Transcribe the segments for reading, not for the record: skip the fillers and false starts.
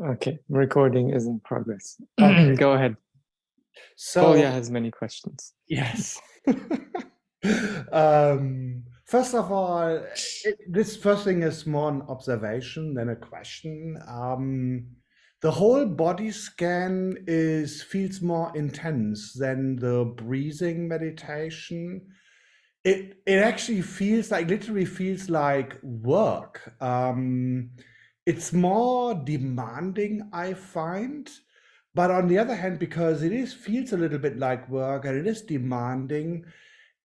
Okay, recording is in progress. Okay. Go ahead. Kolya So, has many questions. yes. First of all, this first thing is more an observation than a question. The whole body scan feels more intense than the breathing meditation. It actually feels like literally feels like work. It's more demanding, I find. But on the other hand, because it is feels a little bit like work and it is demanding,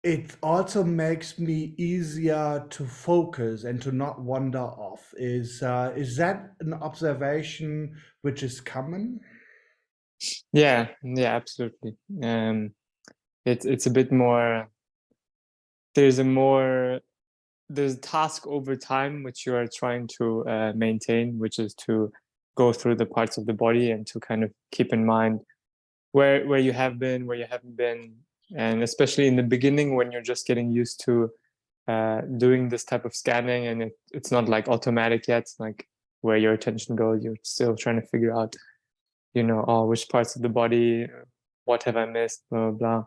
it also makes me easier to focus and to not wander off. Is that an observation which is common? Yeah, absolutely. It's a bit more. There's a more there's a task over time which you are trying to maintain, which is to go through the parts of the body and to kind of keep in mind where you have been, where you haven't been, and especially in the beginning when you're just getting used to doing this type of scanning, and it's not like automatic yet, like where your attention goes. You're still trying to figure out, which parts of the body, what have I missed, blah blah blah.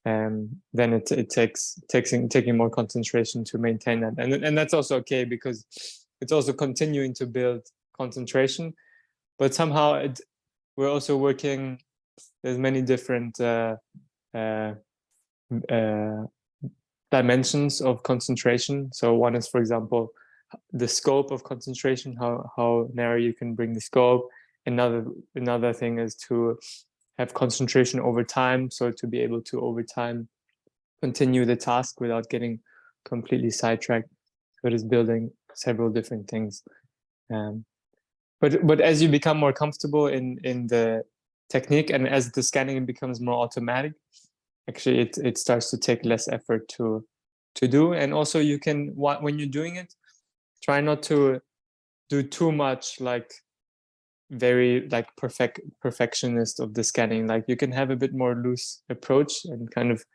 Then it takes taking more concentration to maintain that, and that's also okay because it's also continuing to build concentration, but somehow we're also working. There's many different uh, uh, dimensions of concentration. So one is, for example, the scope of concentration, how narrow you can bring the scope. Another thing is to have concentration over time, so to be able to over time continue the task without getting completely sidetracked. So it is building several different things. Um, but as you become more comfortable in the technique, and as the scanning becomes more automatic, actually it starts to take less effort to do. And also you can, when you're doing it, try not to do too much, like very like perfectionist of the scanning. Like you can have a bit more loose approach and kind of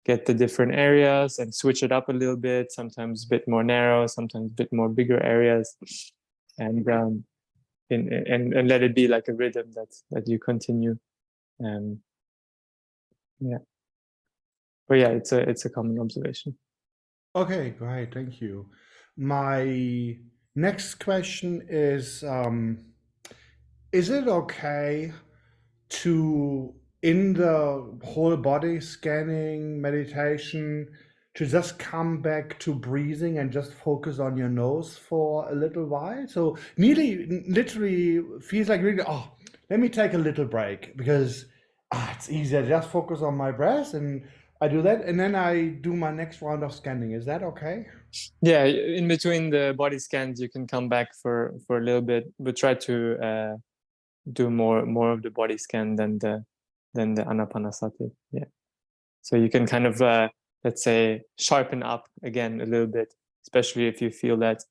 get the different areas and switch it up a little bit, sometimes a bit more narrow, sometimes a bit more bigger areas, and and let it be like a rhythm that you continue. Yeah, but yeah, it's a common observation. Okay, great. Thank you. My next question is it okay to, in the whole body scanning meditation, to just come back to breathing and just focus on your nose for a little while? So nearly, literally feels like really, oh, let me take a little break because it's easier. Just focus on my breath and I do that, and then I do my next round of scanning. Is that okay? Yeah, in between the body scans, you can come back for a little bit, but try to do more of the body scan than the anapanasati. Yeah, so you can kind of let's say sharpen up again a little bit, especially if you feel that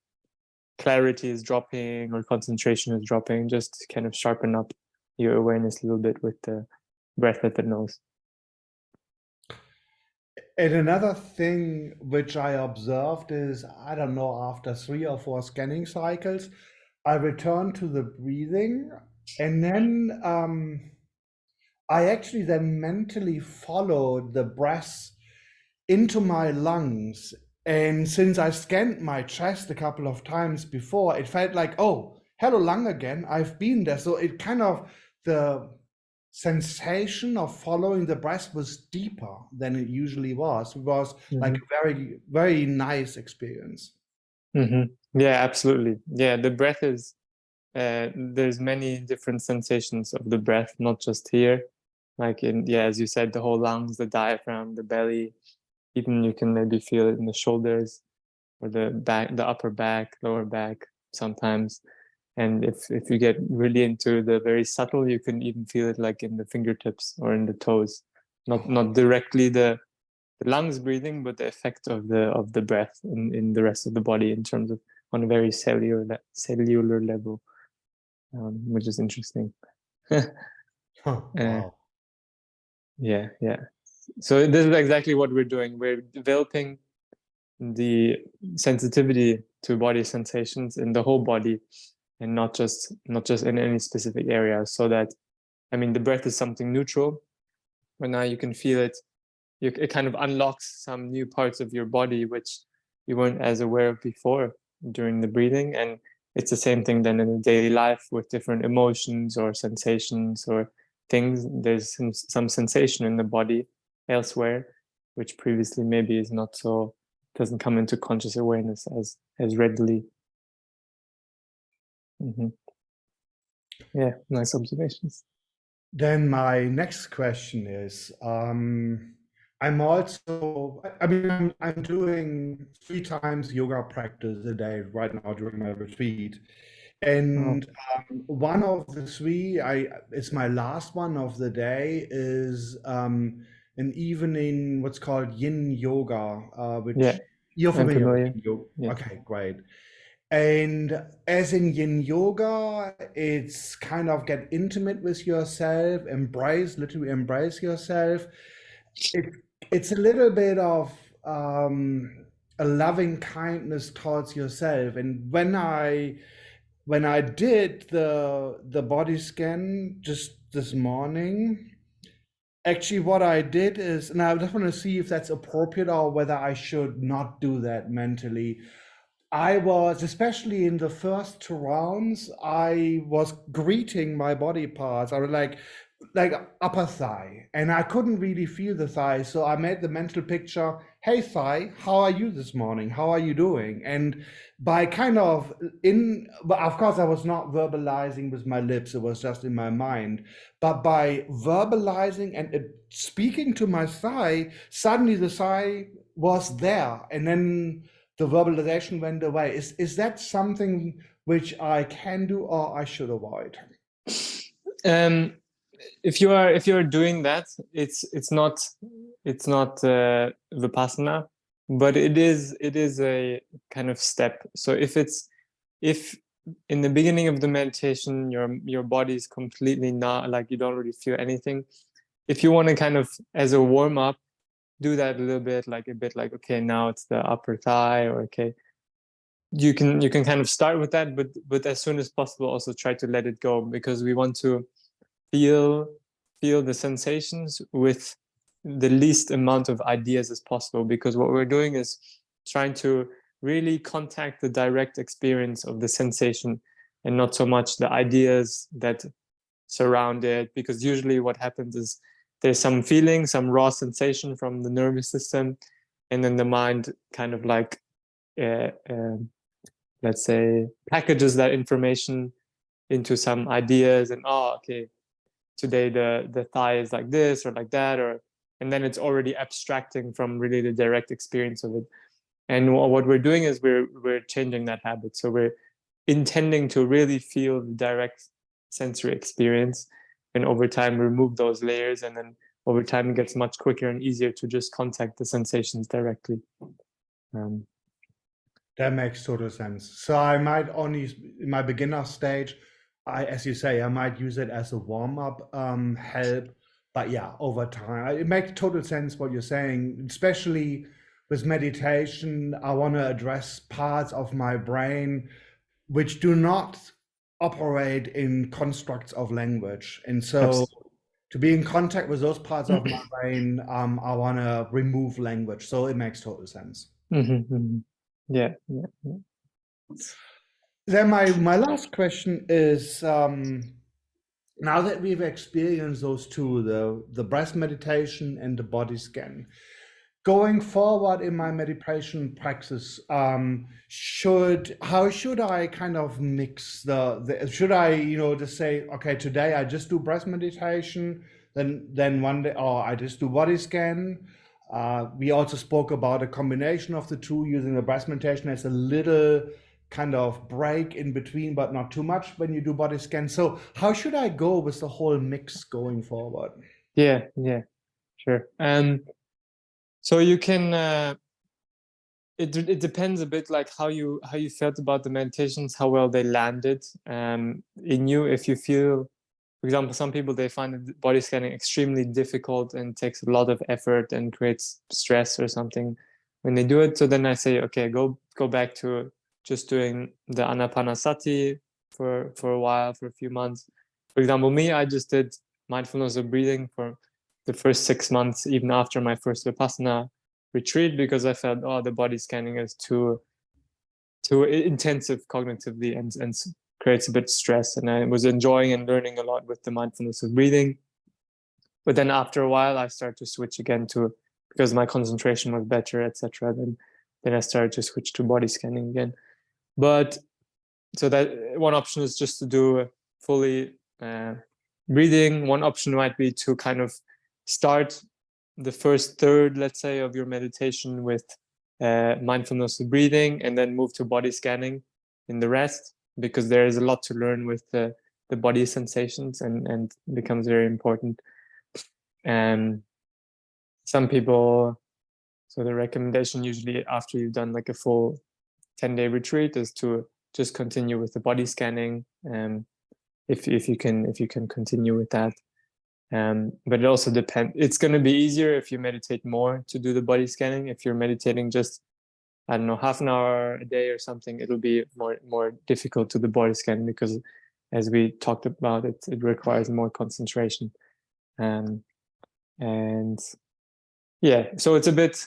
clarity is dropping or concentration is dropping. Just kind of sharpen up your awareness a little bit with the breath at the nose. And another thing which I observed is, I don't know, after 3 or 4 scanning cycles, I return to the breathing, and then I actually then mentally followed the breath into my lungs. And since I scanned my chest a couple of times before, it felt like, oh, hello, lung again. I've been there. So it kind of, the sensation of following the breath was deeper than it usually was. It was like Mm-hmm. a very, very nice experience. Mm-hmm. Yeah, absolutely. Yeah, the breath is there's many different sensations of the breath, not just here. Like as you said, the whole lungs, the diaphragm, the belly, even you can maybe feel it in the shoulders or the back, the upper back, lower back sometimes. And if you get really into the very subtle, you can even feel it like in the fingertips or in the toes. Not directly the lungs breathing, but the effect of the breath in the rest of the body in terms of on a very cellular level, which is interesting. uh, Wow. yeah. So this is exactly what we're doing. We're developing the sensitivity to body sensations in the whole body, and not just in any specific area. So that, I mean, the breath is something neutral, but now you can feel it. It kind of unlocks some new parts of your body which you weren't as aware of before during the breathing. And it's the same thing then in a daily life with different emotions or sensations or things. There's some sensation in the body elsewhere, which previously maybe is not so, doesn't come into conscious awareness as readily. Yeah, nice observations. Then my next question is, I'm also, I mean, I'm doing 3 times yoga practice a day right now during my retreat. And one of the three, it's my last one of the day, is an evening, what's called yin yoga, Yeah, which you're I'm familiar with familiar. yin yoga. Yes. Okay, great. And as in yin yoga, it's kind of get intimate with yourself, literally embrace yourself. It, it's a little bit of a loving kindness towards yourself. And when I did the body scan just this morning, actually what I did is, and I just want to see if that's appropriate or whether I should not do that mentally. I was, especially in the first 2 rounds, I was greeting my body parts. I was like upper thigh, and I couldn't really feel the thigh. So I made the mental picture, hey thigh, how are you this morning? How are you doing? And by kind of but of course I was not verbalizing with my lips, it was just in my mind. But by verbalizing and speaking to my thigh, suddenly the thigh was there. And then the verbalization went away. Is that something which I can do or I should avoid? If you're doing that, it's not Vipassana, but it is a kind of step. So if in the beginning of the meditation your body is completely not, like you don't really feel anything, if you want to kind of as a warm up do that a little bit, like okay, now it's the upper thigh, or okay, you can kind of start with that, but as soon as possible also try to let it go, because we want to feel the sensations with the least amount of ideas as possible, because what we're doing is trying to really contact the direct experience of the sensation and not so much the ideas that surround it. Because usually what happens is there's some feeling, some raw sensation from the nervous system, and then the mind kind of like uh, uh, let's say packages that information into some ideas, and okay, today the thigh is like this or like that, or, and then it's already abstracting from really the direct experience of it. And what we're doing is we're changing that habit. So we're intending to really feel the direct sensory experience, and over time remove those layers, and then over time it gets much quicker and easier to just contact the sensations directly. That makes total sense. So I might only, in my beginner stage, as you say, I might use it as a warm-up help. But yeah, over time, it makes total sense what you're saying, especially with meditation. I want to address parts of my brain which do not operate in constructs of language. And so to be in contact with those parts of my brain, I want to remove language. So it makes total sense. Yeah. Then my last question is, now that we've experienced those two, the breath meditation and the body scan, going forward in my meditation practice, how should I kind of mix should I, just say, okay, today I just do breath meditation, then one day, or I just do body scan. We also spoke about a combination of the two, using the breath meditation as a little kind of break in between, but not too much when you do body scan. So how should I go with the whole mix going forward? Yeah, sure. So you can it depends a bit, like how you felt about the meditations, how well they landed in you. If you feel, for example, some people, they find body scanning extremely difficult and takes a lot of effort and creates stress or something when they do it. So then I say, okay, go back to just doing the Anapanasati for a while, for a few months. For example, me, I just did mindfulness of breathing for the first 6 months, even after my first Vipassana retreat, because I felt, oh, the body scanning is too intensive cognitively and creates a bit of stress. And I was enjoying and learning a lot with the mindfulness of breathing. But then after a while, I started to switch again to, because my concentration was better, etc. Then I started to switch to body scanning again. But so that one option is just to do fully breathing. One option might be to kind of start the first third, let's say, of your meditation with mindfulness of breathing, and then move to body scanning in the rest, because there is a lot to learn with the body sensations, and becomes very important. And some people, so the recommendation usually after you've done like a full 10-day retreat is to just continue with the body scanning, if you can continue with that. But it also depends. It's going to be easier if you meditate more to do the body scanning. If you're meditating just, I don't know, half an hour a day or something, it'll be more difficult to the body scan, because as we talked about, it requires more concentration. And yeah, so it's a bit,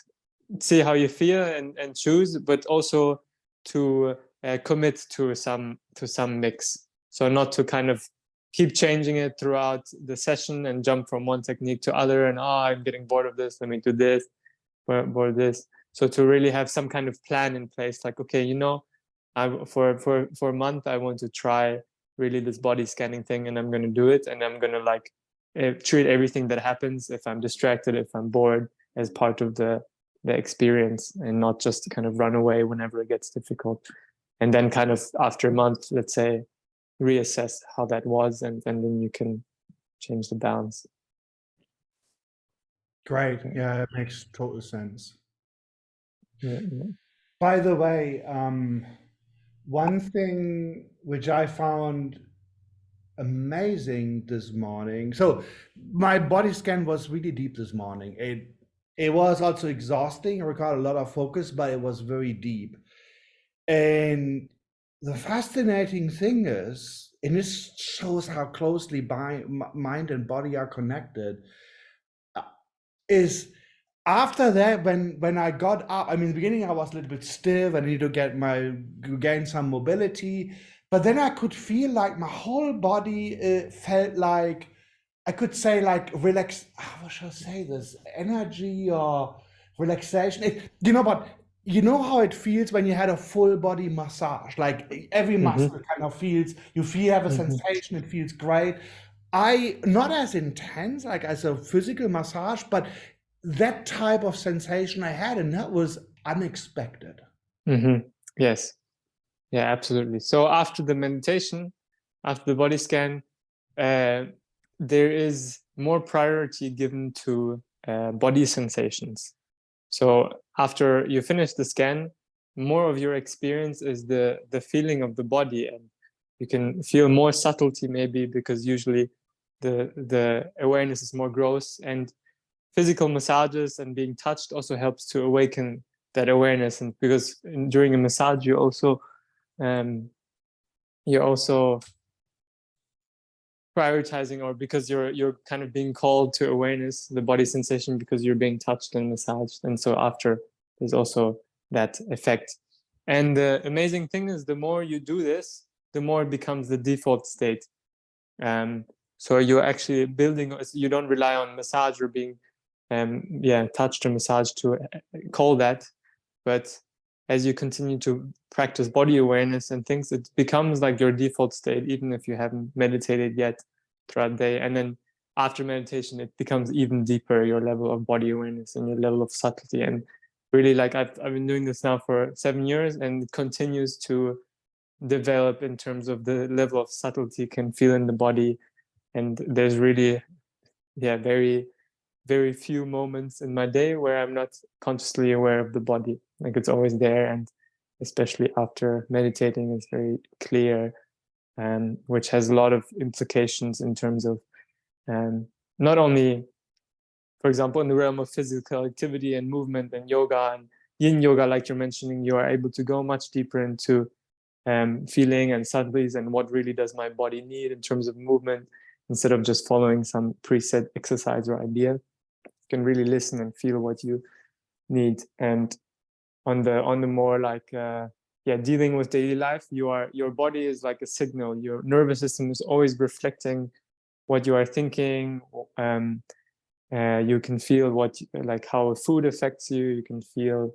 see how you feel and choose, but also to commit to some mix. So not to kind of keep changing it throughout the session and jump from one technique to other, and I'm getting bored of this, let me do this, bored of this. So to really have some kind of plan in place, like, okay, for a month I want to try really this body scanning thing, and I'm going to do it, and I'm going to like treat everything that happens, if I'm distracted, if I'm bored, as part of the experience, and not just kind of run away whenever it gets difficult. And then kind of after a month, let's say, reassess how that was, and then you can change the balance. Great. Yeah, that makes total sense. Yeah. By the way, one thing which I found amazing this morning. So my body scan was really deep this morning. It was also exhausting. It required a lot of focus, but it was very deep. And the fascinating thing is, and this shows how closely mind and body are connected, is after that, when I got up, I mean, in the beginning I was a little bit stiff. I needed to gain some mobility, but then I could feel like my whole body felt like, I could say like relax. How shall I say this? Energy or relaxation. But you know how it feels when you had a full body massage. Like every muscle kind of feels. You have a sensation. It feels great. Not as intense like as a physical massage, but that type of sensation I had, and that was unexpected. Yes. Yeah, absolutely. So after the meditation, after the body scan, there is more priority given to body sensations. So after you finish the scan, more of your experience is the feeling of the body, and you can feel more subtlety maybe, because usually the awareness is more gross, and physical massages and being touched also helps to awaken that awareness. And because during a massage you're also prioritizing, or because you're kind of being called to awareness, the body sensation, because you're being touched and massaged. And so after, there's also that effect. And the amazing thing is, the more you do this, the more it becomes the default state. So you're actually building, you don't rely on massage or being touched or massaged to call that, but as you continue to practice body awareness and things, it becomes like your default state, even if you haven't meditated yet throughout the day. And then after meditation, it becomes even deeper, your level of body awareness and your level of subtlety. And really, like I've been doing this now for 7 years, and it continues to develop in terms of the level of subtlety you can feel in the body. And there's really, very, very few moments in my day where I'm not consciously aware of the body. Like it's always there, and especially after meditating, it's very clear, which has a lot of implications in terms of not only, for example, in the realm of physical activity and movement and yoga and yin yoga, like you're mentioning, you are able to go much deeper into feeling and subtleties and what really does my body need in terms of movement, instead of just following some preset exercise or idea. You can really listen and feel what you need. And on the more like dealing with daily life, your body is like a signal. Your nervous system is always reflecting what you are thinking. You can feel like how food affects you. You can feel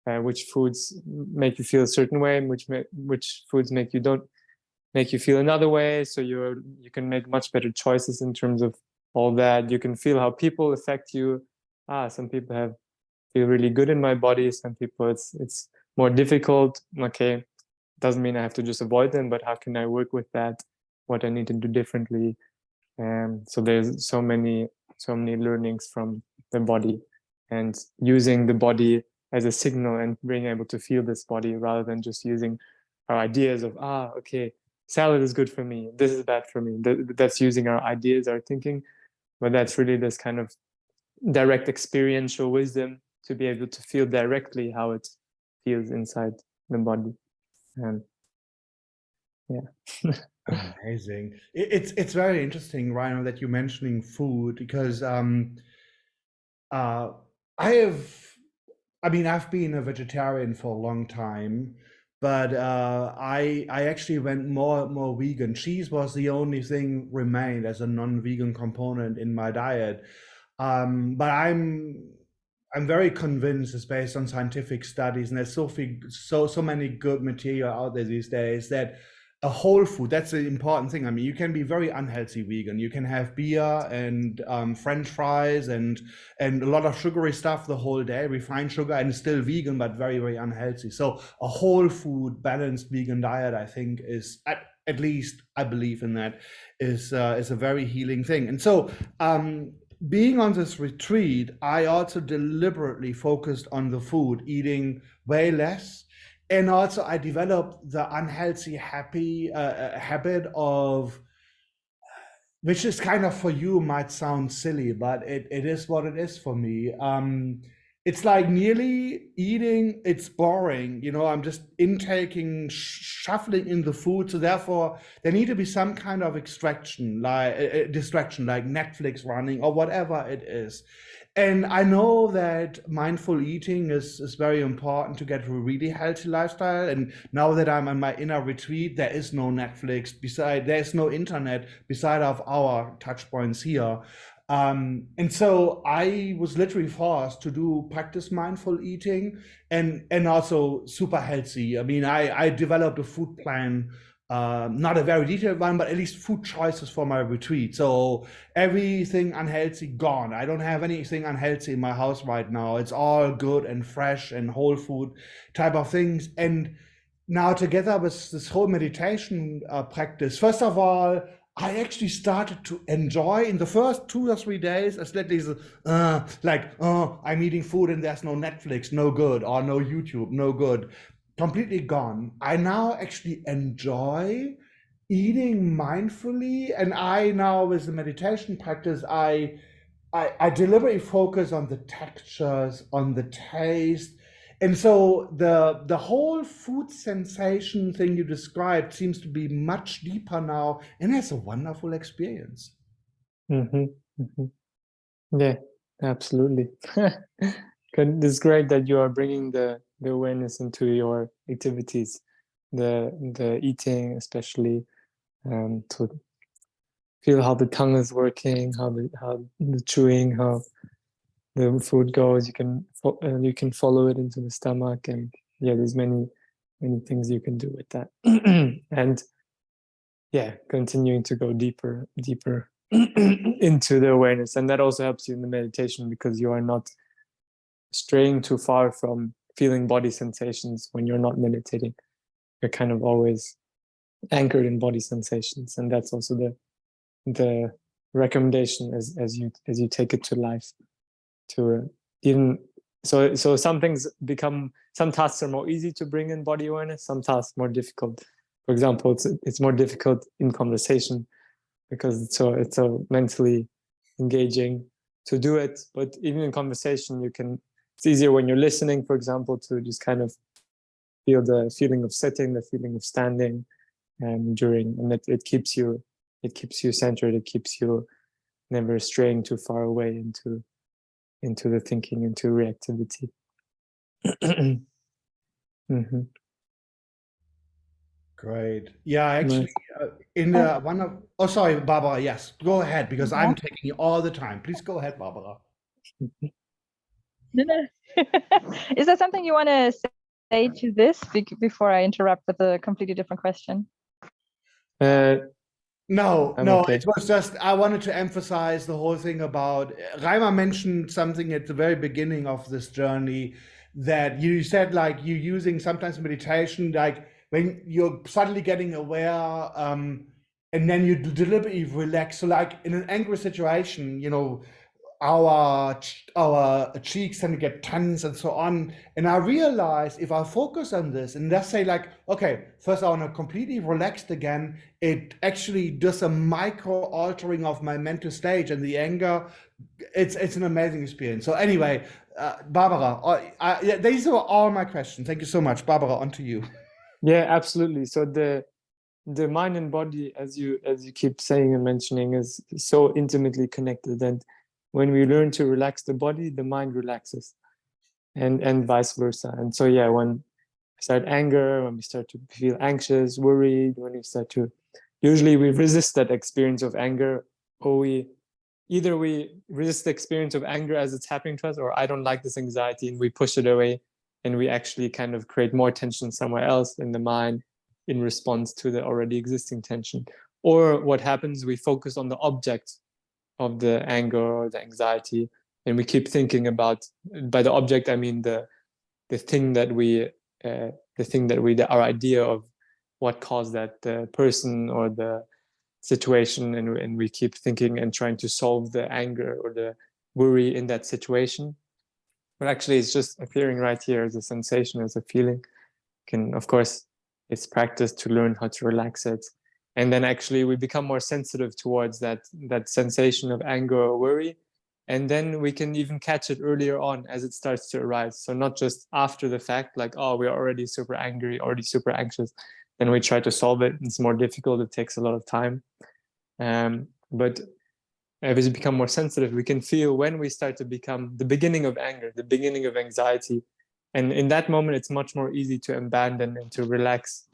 which foods make you feel a certain way, and which foods make you feel another way. So you can make much better choices in terms of all that. You can feel how people affect you. Some people feel really good in my body. Some people it's more difficult. Okay, doesn't mean I have to just avoid them, but how can I work with that? What I need to do differently. So there's so many learnings from the body, and using the body as a signal and being able to feel this body, rather than just using our ideas of okay, salad is good for me, this is bad for me. That's using our ideas, our thinking, but that's really this kind of direct experiential wisdom to be able to feel directly how it feels inside the body. Yeah. Amazing. It's very interesting, Ryan, that you're mentioning food, because I I've been a vegetarian for a long time, but I actually went more vegan. Cheese was the only thing remained as a non-vegan component in my diet. But I'm very convinced, it's based on scientific studies, and there's so many good material out there these days, that a whole food, that's the important thing. I mean, you can be very unhealthy vegan. You can have beer and French fries and a lot of sugary stuff the whole day, refined sugar, and still vegan, but very, very unhealthy. So a whole food, balanced vegan diet, I think, is at least I believe in that, is a very healing thing. And so being on this retreat, I also deliberately focused on the food, eating way less. And also I developed the unhealthy habit of, which is kind of, for you might sound silly, but it is what it is for me. It's like nearly eating, it's boring. I'm just intaking, shuffling in the food. So therefore, there need to be some kind of distraction, like Netflix running or whatever it is. And I know that mindful eating is very important to get a really healthy lifestyle. And now that I'm on my inner retreat, there is no Netflix there's no internet beside of our touch points here. And so I was literally forced to practice mindful eating and also super healthy. I mean, I developed a food plan, not a very detailed one, but at least food choices for my retreat. So everything unhealthy gone. I don't have anything unhealthy in my house right now. It's all good and fresh and whole food type of things. And now, together with this whole meditation practice, first of all, I actually started to enjoy in the first 2 or 3 days, I'm eating food and there's no Netflix, no good, or no YouTube, no good, completely gone. I now actually enjoy eating mindfully, and I now, with the meditation practice, I deliberately focus on the textures, on the taste. And so the whole food sensation thing you described seems to be much deeper now, and it's a wonderful experience. Mm-hmm. Mm-hmm. Yeah, absolutely. It's great that you are bringing the awareness into your activities, the eating especially, to feel how the tongue is working, how the chewing, how the food goes. You can follow it into the stomach, and there's many things you can do with that. And continuing to go deeper into the awareness, and that also helps you in the meditation, because you are not straying too far from feeling body sensations when you're not meditating. You're kind of always anchored in body sensations, and that's also the recommendation as you take it to life. To even so some tasks are more easy to bring in body awareness, some tasks more difficult. For example, it's more difficult in conversation, because it's so mentally engaging to do it. But even in conversation, it's easier when you're listening, for example, to just kind of feel the feeling of sitting, the feeling of standing, and it keeps you centered. It keeps you never straying too far away into the thinking, into reactivity. Mm-hmm. Great. Yeah, actually, Nice. in one of, oh, sorry, Barbara. Yes, go ahead because I'm taking you all the time. Please go ahead, Barbara. Is there something you want to say to this before I interrupt with a completely different question? No, I'm no, okay. it was just, I wanted to emphasize the whole thing about, Reimer mentioned something at the very beginning of this journey that you said, like, you're using sometimes meditation, like when you're suddenly getting aware, and then you deliberately relax. So like in an angry situation, you know, our cheeks tend to get tense and so on. And I realized if I focus on this and let's say like, okay, first I want to completely relaxed again, it actually does a micro altering of my mental state and the anger. It's an amazing experience. So anyway, Barbara, yeah, these are all my questions. Thank you so much. Barbara, on to you. Yeah, absolutely. So the mind and body, as you keep saying and mentioning, is so intimately connected. And when we learn to relax the body, the mind relaxes, and vice versa. And so yeah, when we start anger, when we start to feel anxious, worried, when we start to, usually we resist that experience of anger, or either we resist the experience of anger as it's happening to us, or I don't like this anxiety, and we push it away, and we actually kind of create more tension somewhere else in the mind in response to the already existing tension. Or what happens, we focus on the object of the anger or the anxiety, and we keep thinking about, by the object I mean the thing that we our idea of what caused that, the person or the situation, and we keep thinking and trying to solve the anger or the worry in that situation. But actually it's just appearing right here as a sensation, as a feeling. Can, of course, it's practice to learn how to relax it, and then actually we become more sensitive towards that sensation of anger or worry, and then we can even catch it earlier on as it starts to arise. So not just after the fact, like, oh, we're already super angry, already super anxious, then we try to solve it. It's more difficult, it takes a lot of time. But as we become more sensitive, we can feel when we start to become the beginning of anger, the beginning of anxiety. And in that moment, it's much more easy to abandon and to relax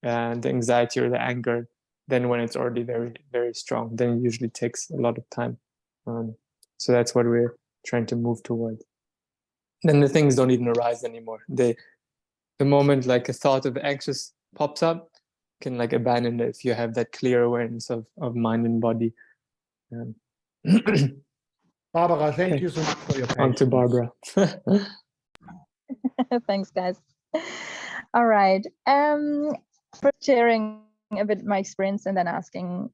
the anxiety or the anger than when it's already very, very strong. Then it usually takes a lot of time. So that's what we're trying to move towards. Then the things don't even arise anymore. The moment like a thought of anxious pops up, can like abandon it if you have that clear awareness of mind and body. Barbara, thank you so much for your On patience. to Barbara. Thanks, guys. All right. First sharing a bit my experience and then asking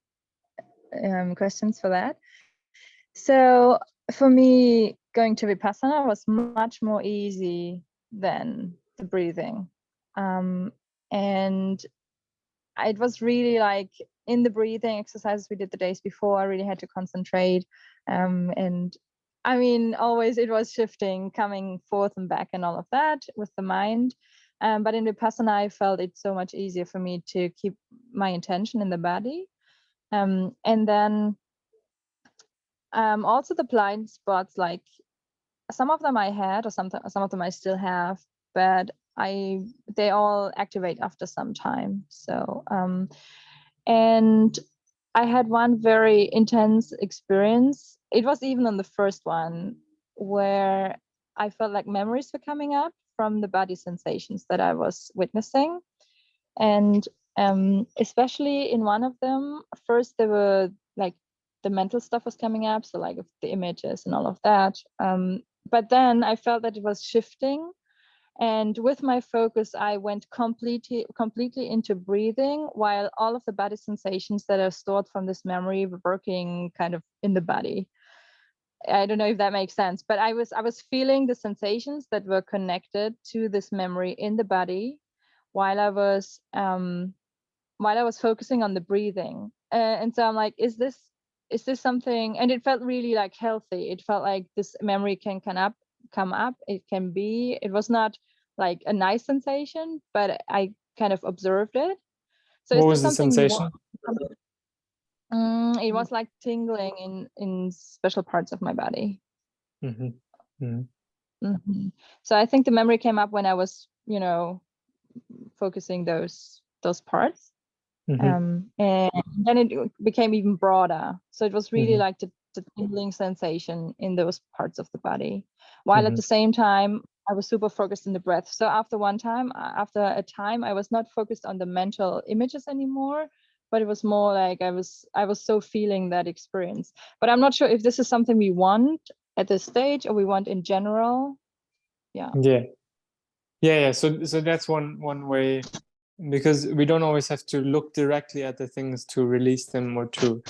questions for that. So for me, going to Vipassana was much more easy than the breathing. And it was really like in the breathing exercises we did the days before, I really had to concentrate. And I mean, always it was shifting, coming forth and back and all of that with the mind. But in Vipassana, I felt it so much easier for me to keep my intention in the body. And then also the blind spots, like some of them I had, or some of them I still have, but they all activate after some time. So and I had one very intense experience. It was even on the first one where I felt like memories were coming up from the body sensations that I was witnessing. And especially in one of them, first there were like the mental stuff was coming up, so like the images and all of that. But then I felt that it was shifting. And with my focus, I went completely into breathing, while all of the body sensations that are stored from this memory were working kind of in the body. I don't know if that makes sense, but I was feeling the sensations that were connected to this memory in the body while I was focusing on the breathing. And so I'm like, is this something? And it felt really like healthy. It felt like this memory can come up. It was not like a nice sensation, but I kind of observed it. So What is was this the something you sensation? want? It was like tingling in special parts of my body. Mm-hmm. Mm-hmm. So I think the memory came up when I was, focusing those parts. Mm-hmm. And then it became even broader. So it was really Mm-hmm. like the tingling sensation in those parts of the body, while at Mm-hmm. the same time I was super focused on the breath. So after a time, I was not focused on the mental images anymore, but it was more like I was so feeling that experience. But I'm not sure if this is something we want at this stage or we want in general. Yeah. Yeah. So that's one way, because we don't always have to look directly at the things to release them or to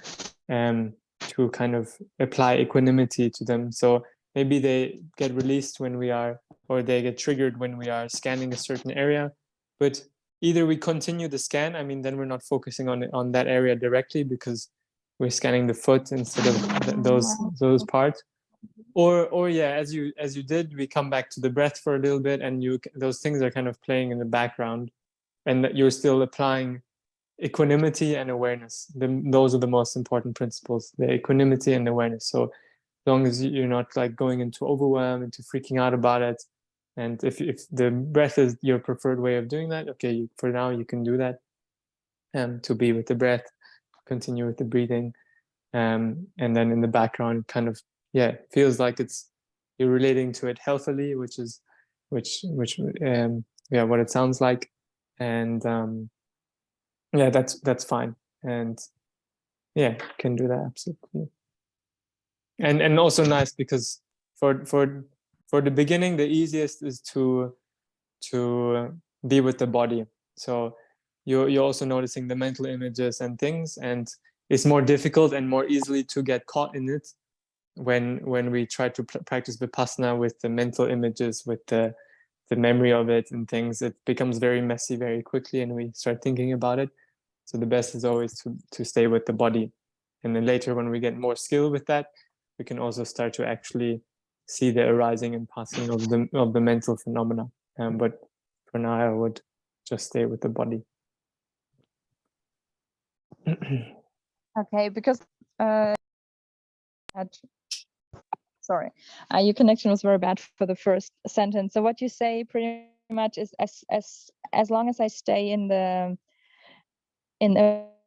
kind of apply equanimity to them. So maybe they get released when we are, or they get triggered when we are scanning a certain area. But either we continue the scan, I mean, then we're not focusing on that area directly because we're scanning the foot instead of those parts. Or yeah, as you did, we come back to the breath for a little bit, and those things are kind of playing in the background, and that you're still applying equanimity and awareness. Those are the most important principles: the equanimity and awareness. So as long as you're not like going into overwhelm, into freaking out about it, and if the breath is your preferred way of doing that, okay, for now you can do that, to be with the breath, continue with the breathing, and then in the background, kind of, yeah, feels like you're relating to it healthily, which yeah, what it sounds like. And yeah, that's fine. And yeah, can do that, absolutely. And also nice because for the beginning, the easiest is to be with the body. So you're also noticing the mental images and things, and it's more difficult and more easily to get caught in it when we try to practice Vipassana with the mental images, with the memory of it and things. It becomes very messy very quickly, and we start thinking about it. So the best is always to stay with the body. And then later, when we get more skill with that, we can also start to actually see the arising and passing of the mental phenomena. But for now, I would just stay with the body. Okay, because sorry, your connection was very bad for the first sentence. So what you say pretty much is as long as I stay in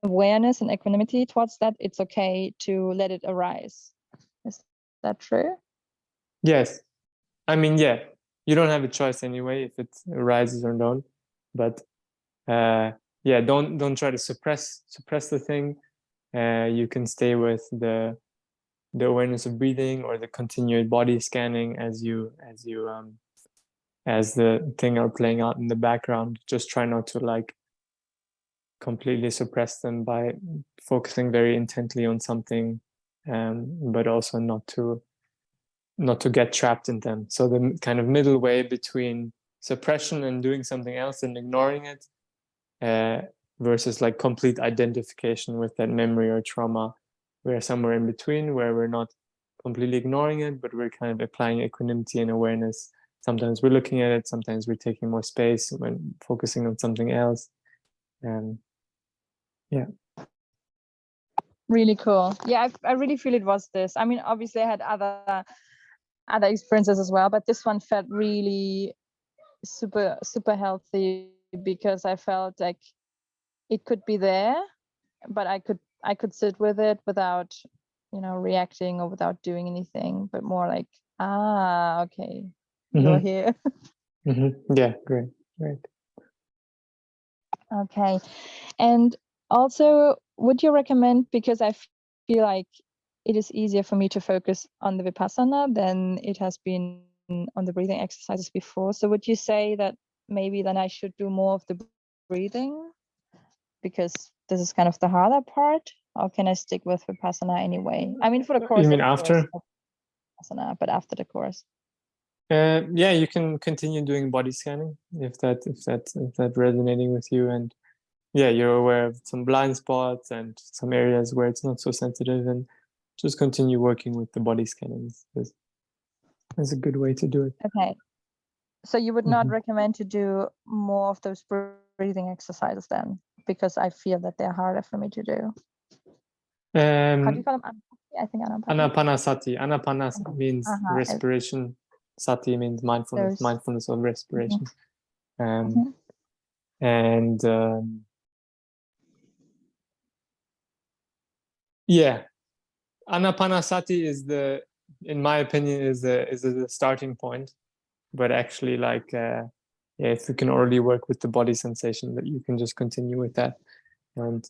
awareness and equanimity towards that, it's okay to let it arise. Is that true? Yes. I mean, yeah, you don't have a choice anyway if it arises or not. But yeah, don't try to suppress the thing. You can stay with the awareness of breathing or the continued body scanning as the thing are playing out in the background. Just try not to like completely suppress them by focusing very intently on something, but also not to get trapped in them. So the kind of middle way between suppression and doing something else and ignoring it, versus like complete identification with that memory or trauma. We're somewhere in between where we're not completely ignoring it, but we're kind of applying equanimity and awareness. Sometimes we're looking at it, sometimes we're taking more space when focusing on something else. Yeah. Really cool. Yeah, I really feel it was this. I mean, obviously I had other experiences as well, but this one felt really super healthy because I felt like it could be there, but I could sit with it without reacting or without doing anything, but more like, okay, you're here. Yeah, great. Okay. And also, would you recommend, because I feel like it is easier for me to focus on the Vipassana than it has been on the breathing exercises before. So would you say that maybe then I should do more of the breathing because this is kind of the harder part? Or can I stick with Vipassana anyway? I mean, for the course, You mean of after? course, Vipassana, but after the course. Yeah, you can continue doing body scanning if that resonating with you, and yeah, you're aware of some blind spots and some areas where it's not so sensitive, and just continue working with the body scanning. Is a good way to do it. Okay. So you would not recommend to do more of those breathing exercises then, because I feel that they're harder for me to do. How do you call them? I think Anapanasati. Anapana means respiration. Sati means mindfulness. Mindfulness of respiration. And yeah, Anapanasati is in my opinion, is the starting point. But actually, like, yeah, if you can already work with the body sensation, that you can just continue with that. And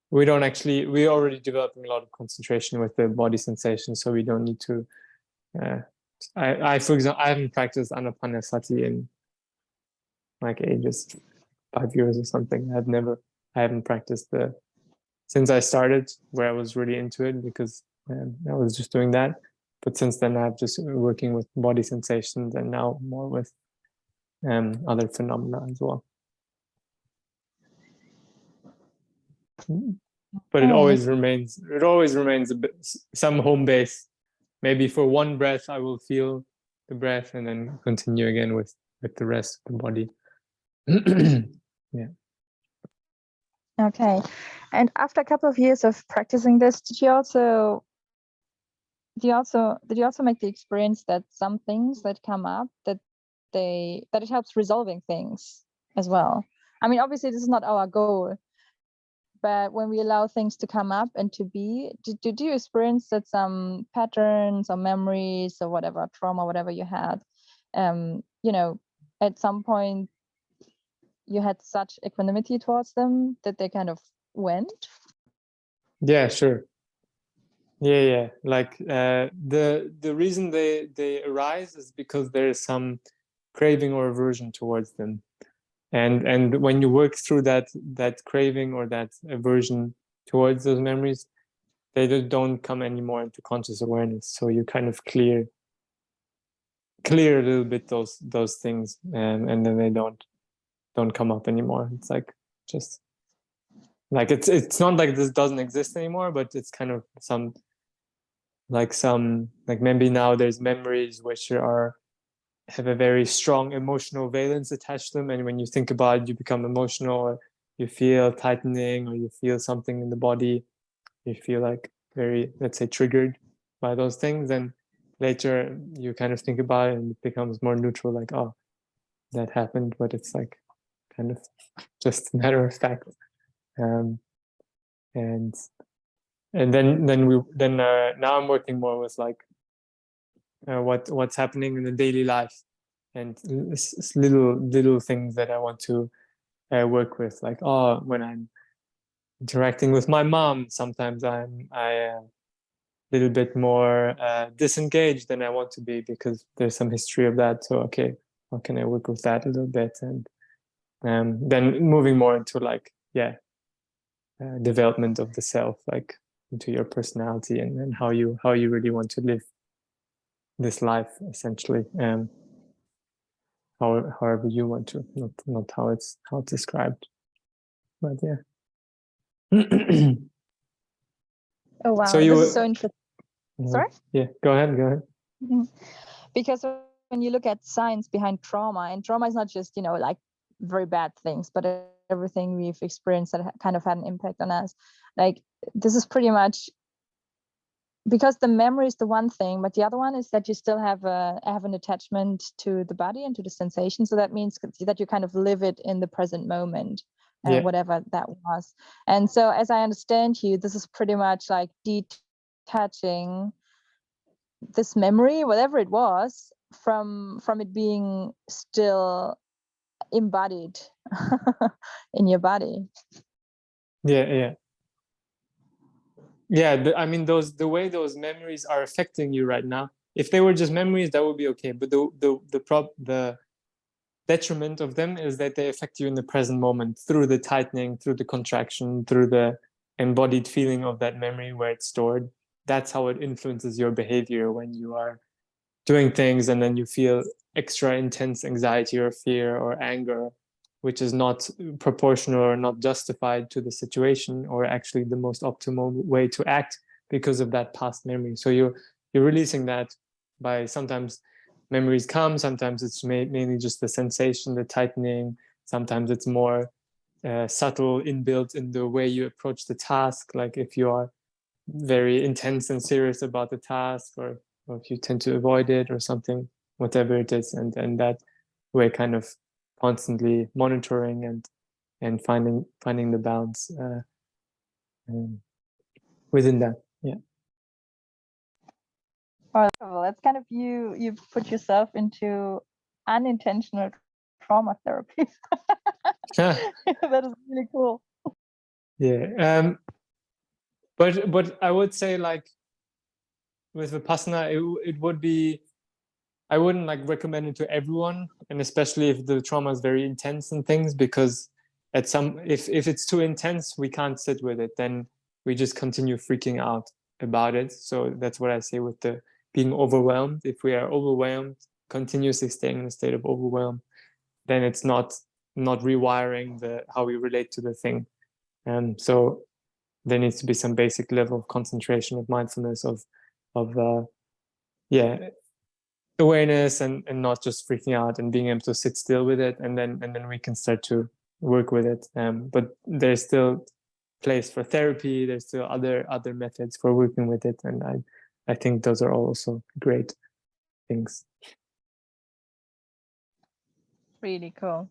we're already developing a lot of concentration with the body sensation, so we don't need to. I for example, I haven't practiced Anapanasati in like ages, 5 years or something. I haven't practiced since I started, where I was really into it, because I was just doing that. But since then, I've just working with body sensations, and now more with other phenomena as well. But it always remains a bit, some home base. Maybe for one breath, I will feel the breath, and then continue again with the rest of the body. Yeah. Okay. And after a couple of years of practicing this, did you also make the experience that some things that come up, that it helps resolving things as well? I mean, obviously this is not our goal, but when we allow things to come up and to be, did you experience that some patterns or memories or whatever, trauma, whatever you had, at some point you had such equanimity towards them that they kind of went? Yeah, sure. Yeah. Like the reason they arise is because there is some craving or aversion towards them, and when you work through that craving or that aversion towards those memories, they just don't come anymore into conscious awareness. So you kind of clear a little bit those things, and then they don't come up anymore. It's like just like it's not like this doesn't exist anymore, but it's kind of some maybe now there's memories which have a very strong emotional valence attached to them, and when you think about it, you become emotional, or you feel tightening, or you feel something in the body, you feel like very, let's say, triggered by those things, and later you kind of think about it and it becomes more neutral, like, oh, that happened, but it's like kind of just a matter of fact. And then now I'm working more with like what's happening in the daily life, and little things that I want to work with, like, oh, when I'm interacting with my mom, sometimes I little bit more disengaged than I want to be, because there's some history of that. So okay, how can I work with that a little bit? And then moving more into like, development of the self, like into your personality, and how you really want to live this life, essentially. However you want to, not how it's described, but yeah. Oh wow, So this is so interesting. Sorry? Yeah, go ahead. Because when you look at science behind trauma, and trauma is not just, like very bad things, but everything we've experienced that kind of had an impact on us. Like, this is pretty much because the memory is the one thing, but the other one is that you still have an attachment to the body and to the sensation. So that means that you kind of live it in the present moment, whatever that was. And so, as I understand you, this is pretty much like detaching this memory, whatever it was, from it being still embodied in your body. Yeah. I mean, the way those memories are affecting you right now, if they were just memories, that would be okay. But the detriment of them is that they affect you in the present moment, through the tightening, through the contraction, through the embodied feeling of that memory where it's stored. That's how it influences your behavior when you are doing things, and then you feel extra intense anxiety or fear or anger, which is not proportional or not justified to the situation, or actually the most optimal way to act, because of that past memory. So you're releasing that by sometimes memories come. Sometimes it's mainly just the sensation, the tightening. Sometimes it's more subtle, inbuilt in the way you approach the task. Like if you are very intense and serious about the task, or if you tend to avoid it or something, whatever it is, and that way kind of constantly monitoring and finding the balance within that. Yeah. Well, that's kind of you put yourself into unintentional trauma therapy. That is really cool. Yeah. But I would say, like, with Vipassana, it would be, I wouldn't like recommend it to everyone, and especially if the trauma is very intense and things, because if it's too intense, we can't sit with it. Then we just continue freaking out about it. So that's what I say with the being overwhelmed. If we are overwhelmed, continuously staying in a state of overwhelm, then it's not rewiring how we relate to the thing. So there needs to be some basic level of concentration, of mindfulness, of awareness, and not just freaking out, and being able to sit still with it, and then we can start to work with it. But there's still place for therapy. There's still other methods for working with it, and I think those are also great things. Really cool.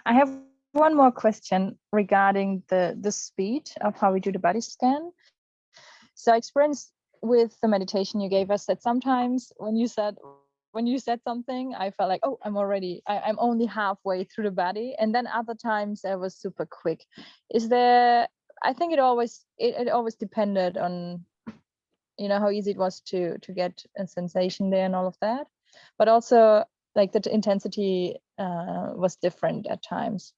I have one more question regarding the speed of how we do the body scan. So I experienced with the meditation you gave us that sometimes when you said something, I felt like, oh, I'm only halfway through the body, and then other times I was super quick. I think it always depended on, you know, how easy it was to get a sensation there and all of that, but also like the intensity was different at times.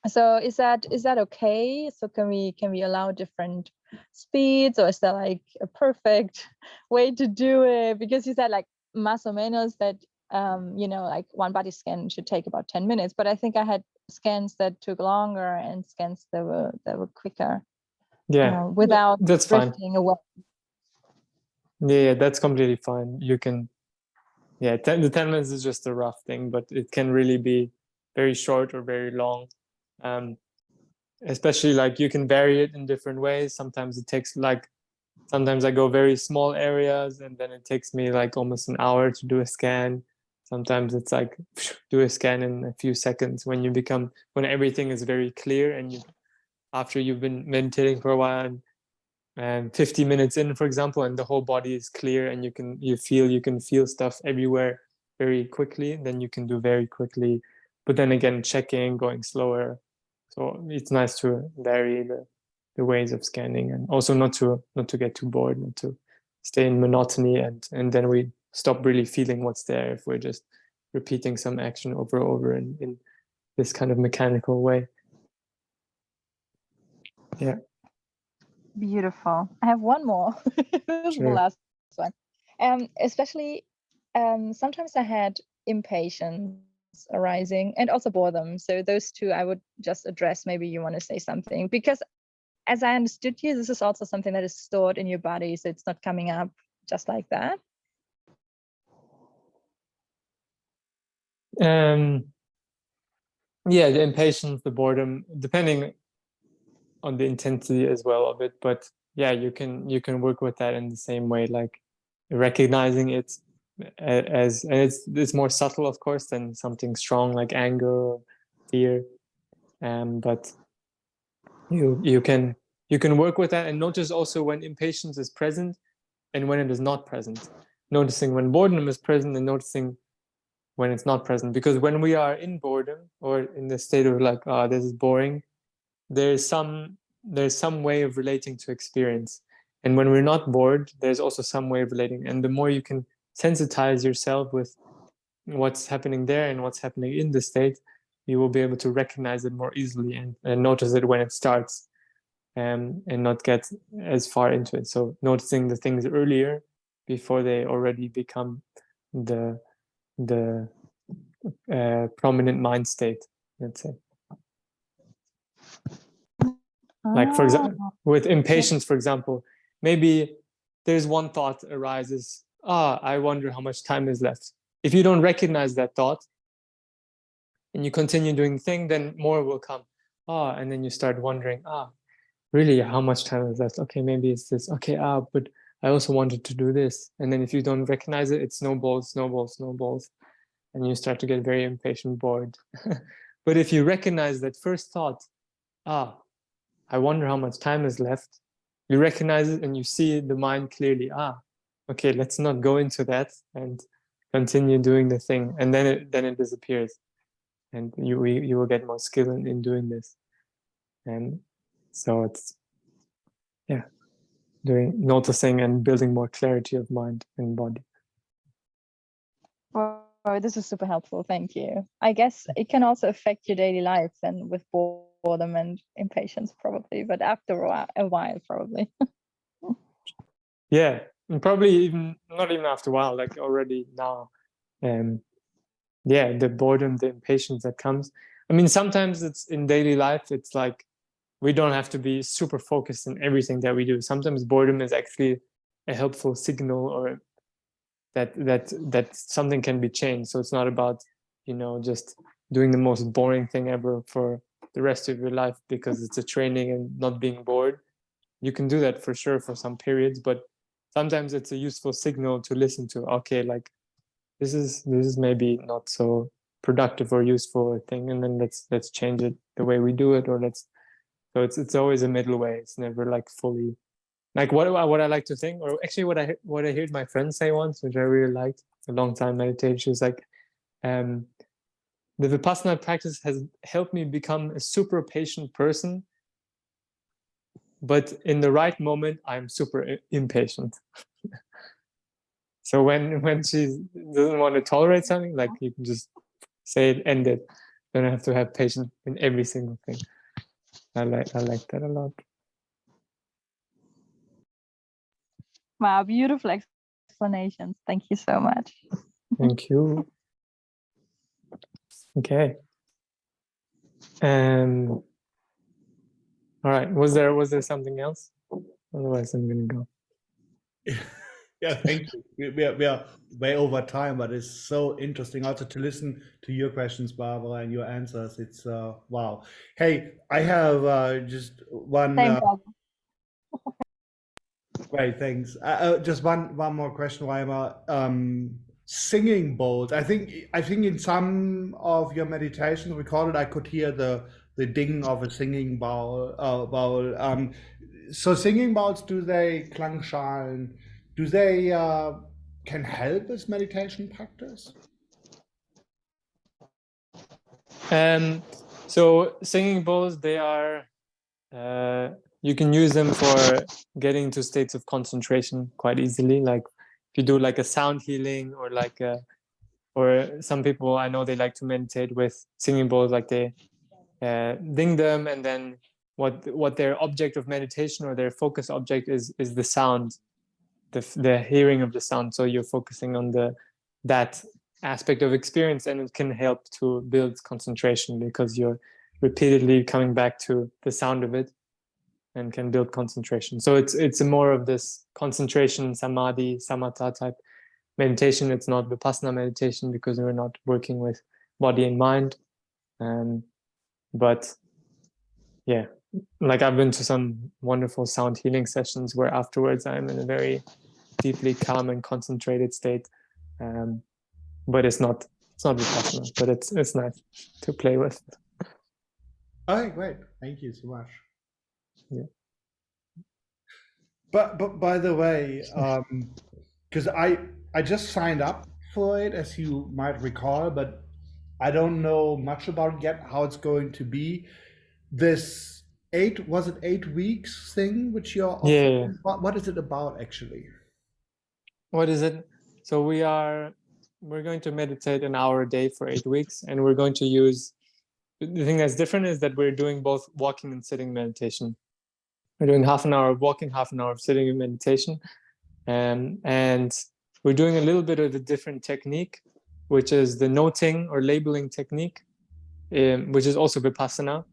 So is that okay? So can we allow different speeds, or is there like a perfect way to do it? Because you said like más o menos that you know, like one body scan should take about 10 minutes, but I think I had scans that took longer and scans that were quicker. Yeah, without that's drifting fine. away. Yeah, that's completely fine. You can, yeah, the 10 minutes is just a rough thing, but it can really be very short or very long. Especially like you can vary it in different ways. Sometimes it takes sometimes I go very small areas, and then it takes me like almost an hour to do a scan. Sometimes it's like do a scan in a few seconds when everything is very clear, and after you've been meditating for a while, and 50 minutes in, for example, and the whole body is clear, and you can feel stuff everywhere very quickly, then you can do very quickly. But then again, checking, going slower. So it's nice to vary the ways of scanning, and also not to get too bored, not to stay in monotony, and then we stop really feeling what's there if we're just repeating some action over and over in this kind of mechanical way. Yeah. Beautiful. I have one more. This is the last one. Especially sometimes I had impatience arising, and also boredom. So those two I would just address. Maybe you want to say something, because as I understood you, this is also something that is stored in your body, so it's not coming up just like that. Yeah, the impatience, the boredom, depending on the intensity as well of it. But yeah, you can work with that in the same way, like recognizing it as, and it's more subtle, of course, than something strong like anger or fear. But you can work with that, and notice also when impatience is present and when it is not present. Noticing when boredom is present, and noticing when it's not present. Because when we are in boredom, or in the state of like, this is boring, there's some way of relating to experience. And when we're not bored, there's also some way of relating. And the more you can sensitize yourself with what's happening there and what's happening in the state, you will be able to recognize it more easily, and notice it when it starts, and not get as far into it. So noticing the things earlier, before they already become the prominent mind state, let's say. Like, for example, with impatience, for example, maybe there's one thought arises, I wonder how much time is left. if you don't recognize that thought and you continue doing the thing, then more will come. And then you start wondering, really, how much time is left? Okay, maybe it's this. Okay, but I also wanted to do this. And then if you don't recognize it, it snowballs, snowballs, snowballs. And you start to get very impatient, bored. But if you recognize that first thought, I wonder how much time is left, you recognize it and you see the mind clearly. Okay, let's not go into that and continue doing the thing. And then it disappears. And you will get more skill in doing this. And so it's, noticing and building more clarity of mind and body. Oh, this is super helpful. Thank you. I guess it can also affect your daily life and with boredom and impatience probably, but after a while probably. Yeah, and probably even not even after a while, like already now. The boredom, the impatience that comes. I mean, sometimes it's in daily life, it's like we don't have to be super focused in everything that we do. Sometimes boredom is actually a helpful signal, or that something can be changed. So it's not about, just doing the most boring thing ever for the rest of your life because it's a training and not being bored. You can do that for sure for some periods, but sometimes it's a useful signal to listen to. Okay, like this is maybe not so productive or useful thing, and then let's change it, the way we do it, or so it's always a middle way. It's never like fully like what I like to think, or actually what I heard my friend say once, which I really liked, a long time meditation. She was like, the Vipassana practice has helped me become a super patient person, but in the right moment I'm super impatient. So when she doesn't want to tolerate something, like you can just say it, end it. Don't have to have patience in every single thing. I like that a lot. Wow, beautiful explanations. Thank you so much. Thank you. Okay. All right. Was there something else? Otherwise, I'm gonna go. Yeah, thank you. We are way over time, but it's so interesting also to listen to your questions, Barbara, and your answers. It's wow. Hey, I have just one. Same problem. Great, thanks. Just one more question, Reimer. Singing bowls. I think in some of your meditations recorded, I could hear the ding of a singing bowl. So singing bowls, do they Klangschalen? Do they can help with meditation practice? So singing bowls, they are. You can use them for getting to states of concentration quite easily. Like if you do like a sound healing, or or some people I know, they like to meditate with singing bowls, like they ding them, and then what their object of meditation or their focus object is the sound, the hearing of the sound. So you're focusing on that aspect of experience, and it can help to build concentration because you're repeatedly coming back to the sound of it, and can build concentration. So it's a more of this concentration, samadhi, samatha type meditation. It's not Vipassana meditation because we're not working with body and mind. But yeah, like I've been to some wonderful sound healing sessions where afterwards I'm in a very deeply calm and concentrated state. But it's not Vipassana, but it's nice to play with. All right, great. Thank you so much. Yeah. But by the way, because I just signed up for it, as you might recall, but I don't know much about it yet, how it's going to be. This 8 weeks thing which you're offering? Yeah. What is it about actually? What is it? So we're going to meditate an hour a day for 8 weeks, and we're going to use, the thing that's different is that we're doing both walking and sitting meditation. We're doing half an hour of walking, half an hour of sitting in meditation. And we're doing a little bit of a different technique, which is the noting or labeling technique, which is also Vipassana,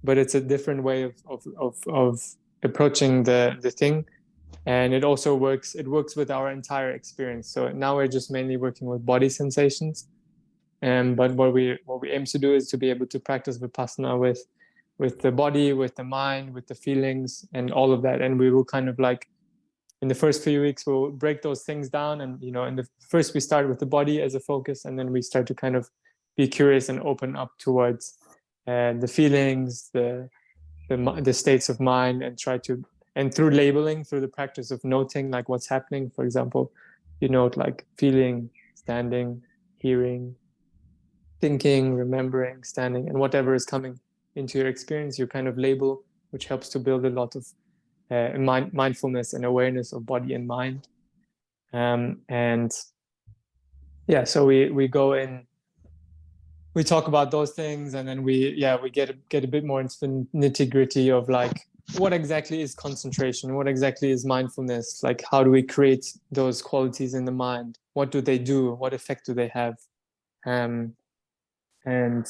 but it's a different way of approaching the thing. And it also works with our entire experience. So now we're just mainly working with body sensations. But what we aim to do is to be able to practice Vipassana with the body, with the mind, with the feelings, and all of that. And we will kind of like, in the first few weeks, we'll break those things down. And, you know, in the first, we start with the body as a focus, and then we start to kind of be curious and open up towards the feelings, the states of mind, and try to, and through labeling, through the practice of noting like what's happening. For example, you note like feeling, standing, hearing, thinking, remembering, standing, and whatever is coming into your experience, you kind of label, which helps to build a lot of mindfulness and awareness of body and mind. And yeah, so we go in, we talk about those things, and then we get a bit more into the nitty-gritty of like, what exactly is concentration? What exactly is mindfulness? Like, how do we create those qualities in the mind? What do they do? What effect do they have? And in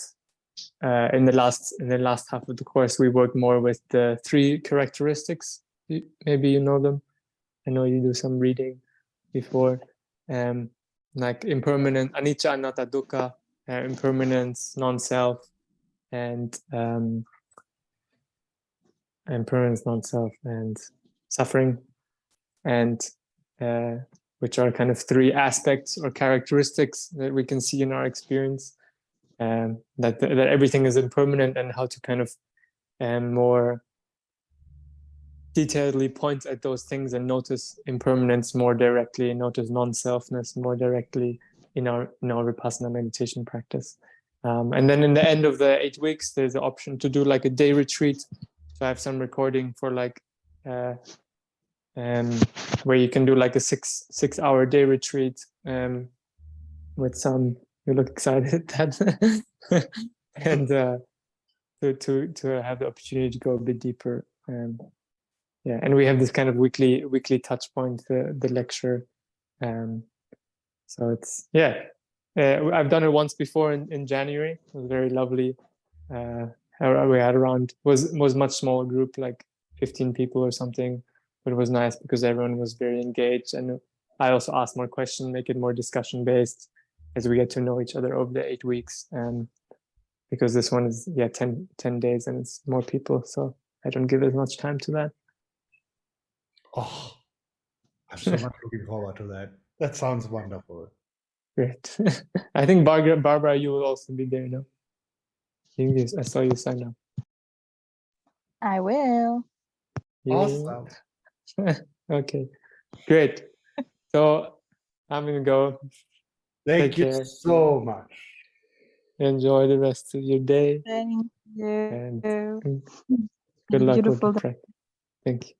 the last half of the course, we work more with the 3 characteristics. Maybe you know them. I know you do some reading before. Like impermanent, anicca, anatta, dukkha, impermanence, non-self, and impermanence, non-self, and suffering, and which are kind of 3 aspects or characteristics that we can see in our experience, that everything is impermanent, and how to kind of more detailedly point at those things and notice impermanence more directly, notice non-selfness more directly in our Vipassana meditation practice. And then in the end of the 8 weeks, there's the option to do like a day retreat. So I have some recording for like where you can do like a 6-hour day retreat with some. You look excited that and to have the opportunity to go a bit deeper. Yeah, and we have this kind of weekly touch point, the lecture. So it's, I've done it once before in January. It was very lovely. We had was much smaller group, like 15 people or something, but it was nice because everyone was very engaged, and I also asked more questions, make it more discussion based as we get to know each other over the 8 weeks. Because this one is 10 days and it's more people, so I don't give as much time to that. Oh, I'm so much looking forward to that. That sounds wonderful. Great. I think Barbara, you will also be there, no? I saw you sign up. I will. Awesome. Okay, great. So I'm gonna go. Thank you so much. Enjoy the rest of your day. Thank you. And good luck with the practice. Thank you.